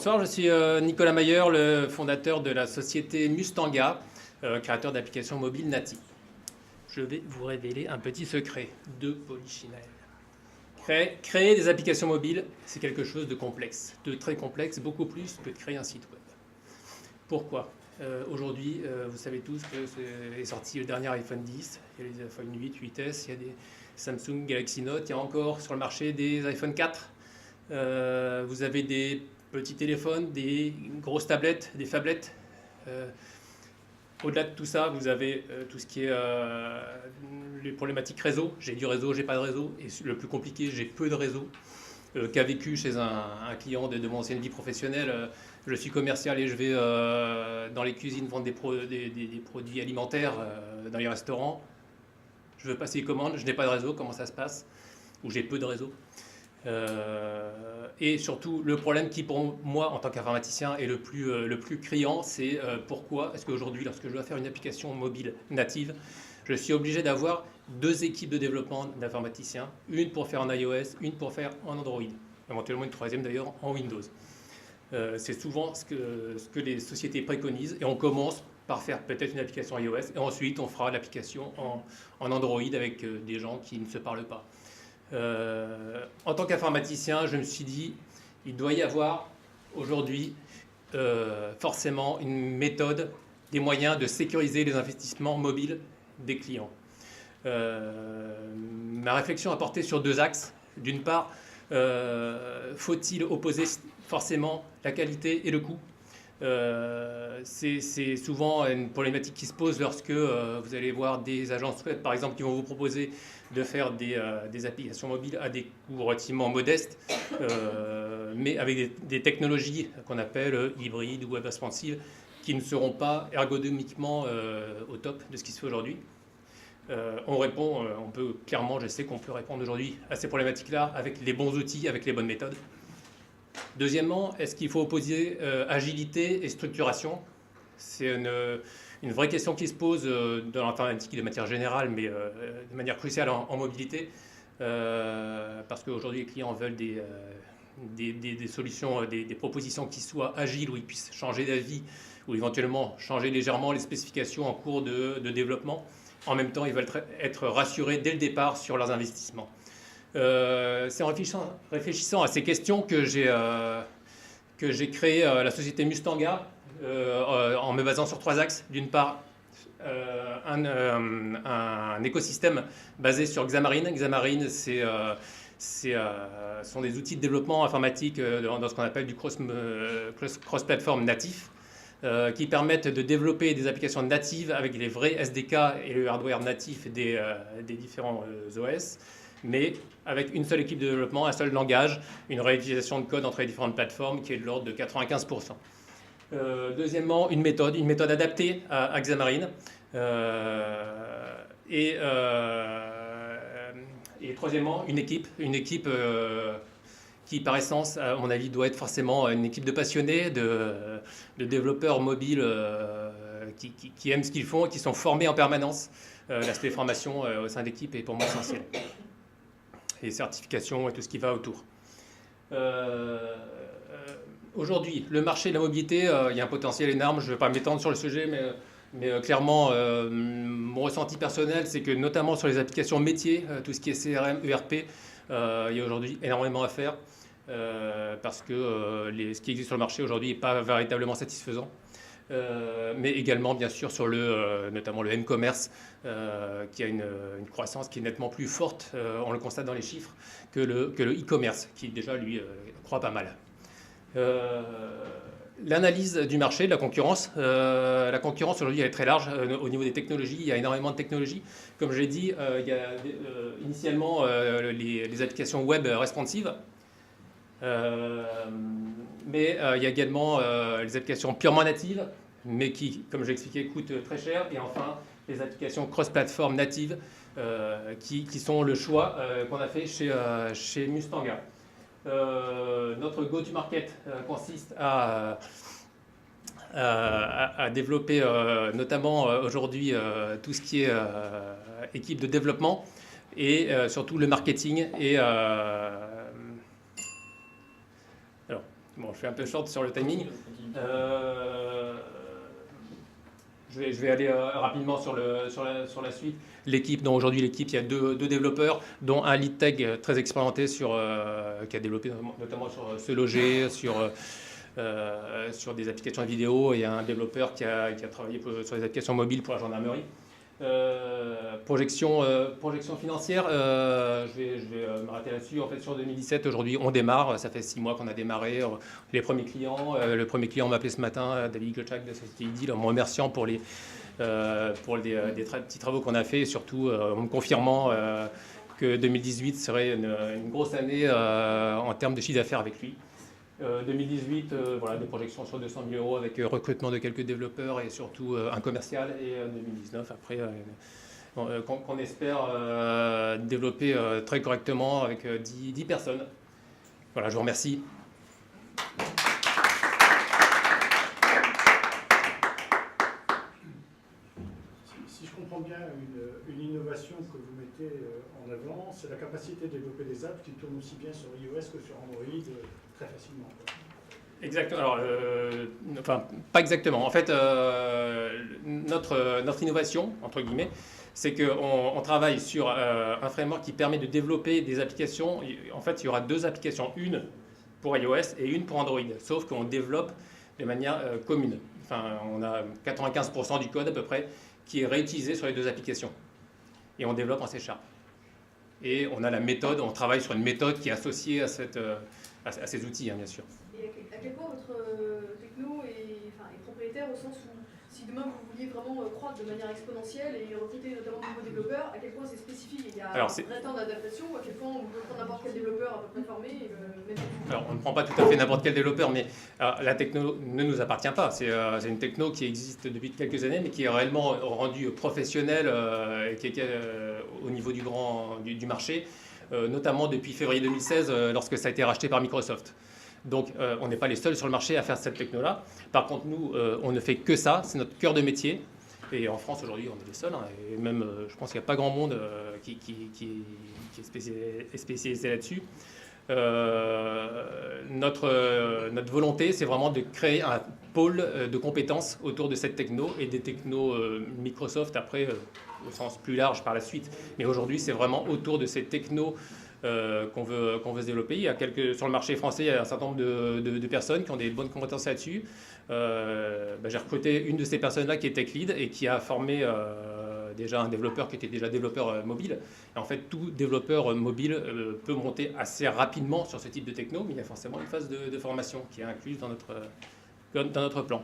Bonsoir, je suis Nicolas Mayer, le fondateur de la société Mustanga, créateur d'applications mobiles natives. Je vais vous révéler un petit secret de Polichinelle. Créer des applications mobiles, c'est quelque chose de complexe, de très complexe, beaucoup plus que de créer un site web. Pourquoi Aujourd'hui, vous savez tous que est sorti le dernier iPhone 10, il y a les iPhone 8, 8S, il y a des Samsung Galaxy Note, il y a encore sur le marché des iPhone 4. Vous avez des petits téléphones, des grosses tablettes, des phablettes. Au-delà de tout ça, vous avez tout ce qui est les problématiques réseau. J'ai du réseau, j'ai pas de réseau. Et le plus compliqué, j'ai peu de réseau. Qu'a vécu chez un client de mon ancienne vie professionnelle. Je suis commercial et je vais dans les cuisines vendre des produits alimentaires dans les restaurants. Je veux passer les commandes, je n'ai pas de réseau, comment ça se passe? Ou j'ai peu de réseau. Et surtout, le problème qui pour moi, en tant qu'informaticien, est le plus criant, c'est pourquoi est-ce qu'aujourd'hui, lorsque je dois faire une application mobile native, je suis obligé d'avoir deux équipes de développement d'informaticiens, une pour faire en iOS, une pour faire en Android, éventuellement une troisième d'ailleurs en Windows. C'est souvent ce que les sociétés préconisent, et on commence par faire peut-être une application iOS, et ensuite on fera l'application en Android avec des gens qui ne se parlent pas. En tant qu'informaticien, je me suis dit, il doit y avoir aujourd'hui forcément une méthode, des moyens de sécuriser les investissements mobiles des clients. Ma réflexion a porté sur deux axes. D'une part, faut-il opposer forcément la qualité et le coût? C'est souvent une problématique qui se pose lorsque vous allez voir des agences web, par exemple, qui vont vous proposer de faire des applications mobiles à des coûts relativement modestes, mais avec des technologies qu'on appelle hybrides ou web responsive, qui ne seront pas ergonomiquement au top de ce qui se fait aujourd'hui. On peut clairement, je sais qu'on peut répondre aujourd'hui à ces problématiques-là avec les bons outils, avec les bonnes méthodes. Deuxièmement, est-ce qu'il faut opposer agilité et structuration? C'est une vraie question qui se pose dans l'informatique de manière générale, mais de manière cruciale en mobilité, parce qu'aujourd'hui les clients veulent des solutions, des propositions qui soient agiles, où ils puissent changer d'avis, ou éventuellement changer légèrement les spécifications en cours de développement. En même temps, ils veulent être rassurés dès le départ sur leurs investissements. C'est en réfléchissant à ces questions que j'ai créé la société Mustanga en me basant sur trois axes. D'une part, un écosystème basé sur Xamarin. Xamarin, sont des outils de développement informatique dans ce qu'on appelle du cross-platform natif, qui permettent de développer des applications natives avec les vrais SDK et le hardware natif des différents OS, mais avec une seule équipe de développement, un seul langage, une réutilisation de code entre les différentes plateformes qui est de l'ordre de 95%. Deuxièmement, une méthode adaptée à Xamarin. Et troisièmement, une équipe qui, par essence, à mon avis, doit être forcément une équipe de passionnés, de développeurs mobiles qui aiment ce qu'ils font et qui sont formés en permanence. L'aspect formation au sein d'équipe est pour moi essentiel. Et certification et tout ce qui va autour. Aujourd'hui, le marché de la mobilité, il y a un potentiel énorme. Je ne vais pas m'étendre sur le sujet, mais clairement, mon ressenti personnel, c'est que notamment sur les applications métiers, tout ce qui est CRM, ERP, il y a aujourd'hui énormément à faire parce que ce qui existe sur le marché aujourd'hui n'est pas véritablement satisfaisant. Mais également, bien sûr, sur notamment le m-commerce, qui a une croissance qui est nettement plus forte, on le constate dans les chiffres, que le e-commerce, qui déjà, lui, croît pas mal. L'analyse du marché, de la concurrence. La concurrence aujourd'hui elle est très large au niveau des technologies. Il y a énormément de technologies. Comme je l'ai dit, il y a initialement les applications web responsives. Mais il y a également les applications purement natives, mais qui, comme je l'ai expliqué, coûtent très cher. Et enfin, les applications cross-platform natives, qui sont le choix qu'on a fait chez Mustanga. Notre go-to-market consiste à développer notamment aujourd'hui tout ce qui est équipe de développement et surtout le marketing et Bon, je fais un peu short sur le timing. Je vais aller rapidement sur la suite. L'équipe, donc aujourd'hui l'équipe, il y a deux développeurs, dont un lead tech très expérimenté qui a développé notamment sur Se Loger, sur des applications vidéo, et un développeur qui a travaillé sur les applications mobiles pour la gendarmerie. Projection financière, je vais m'arrêter là-dessus. En fait, sur 2017, aujourd'hui, on démarre. Ça fait 6 mois qu'on a démarré. Les premiers clients, le premier client m'a appelé ce matin, David Gottschalk de Société Idyll, en me remerciant pour des petits travaux qu'on a fait, et surtout en me confirmant que 2018 serait une grosse année en termes de chiffre d'affaires avec lui. 2018, voilà, des projections sur 200 000 € avec recrutement de quelques développeurs et surtout un commercial. Et 2019, après, qu'on espère développer très correctement avec 10 personnes. Voilà, je vous remercie. Si je comprends bien, une innovation que vous mettez en avant, c'est la capacité de développer des apps qui tournent aussi bien sur iOS que sur Android très facilement. Exactement. Alors, enfin, pas exactement. En fait, notre innovation, entre guillemets, c'est qu'on travaille sur un framework qui permet de développer des applications. En fait, il y aura 2 applications, une pour iOS et une pour Android, sauf qu'on développe de manière commune. Enfin, on a 95% du code à peu près qui est réutilisé sur les 2 applications. Et on développe en C#. Et on a la méthode, on travaille sur une méthode qui est associée à ces outils, hein, bien sûr. Et à quel point votre techno est propriétaire, au sens où si demain vous vouliez vraiment croître de manière exponentielle et recruter notamment de nouveaux développeurs, à quel point c'est spécifique? Il y a un vrai temps d'adaptation, ou à quel point on peut prendre n'importe quel développeur à peu près formé et mettre... Alors, on ne prend pas tout à fait n'importe quel développeur, mais la techno ne nous appartient pas. C'est une techno qui existe depuis quelques années, mais qui est réellement rendue professionnelle et qui est au niveau du marché, notamment depuis février 2016, lorsque ça a été racheté par Microsoft. Donc, on n'est pas les seuls sur le marché à faire cette techno-là. Par contre, nous, on ne fait que ça. C'est notre cœur de métier. Et en France, aujourd'hui, on est les seuls. Hein, et même, je pense qu'il n'y a pas grand monde qui est spécialisé là-dessus. Notre volonté, c'est vraiment de créer un pôle de compétences autour de cette techno et des technos Microsoft, après, au sens plus large par la suite. Mais aujourd'hui, c'est vraiment autour de ces technos qu'on veut se développer. Sur le marché français, il y a un certain nombre de personnes qui ont des bonnes compétences là-dessus. J'ai recruté une de ces personnes-là qui est tech lead et qui a formé déjà un développeur qui était déjà développeur mobile. Et en fait, tout développeur mobile peut monter assez rapidement sur ce type de techno, mais il y a forcément une phase de formation qui est incluse dans notre plan.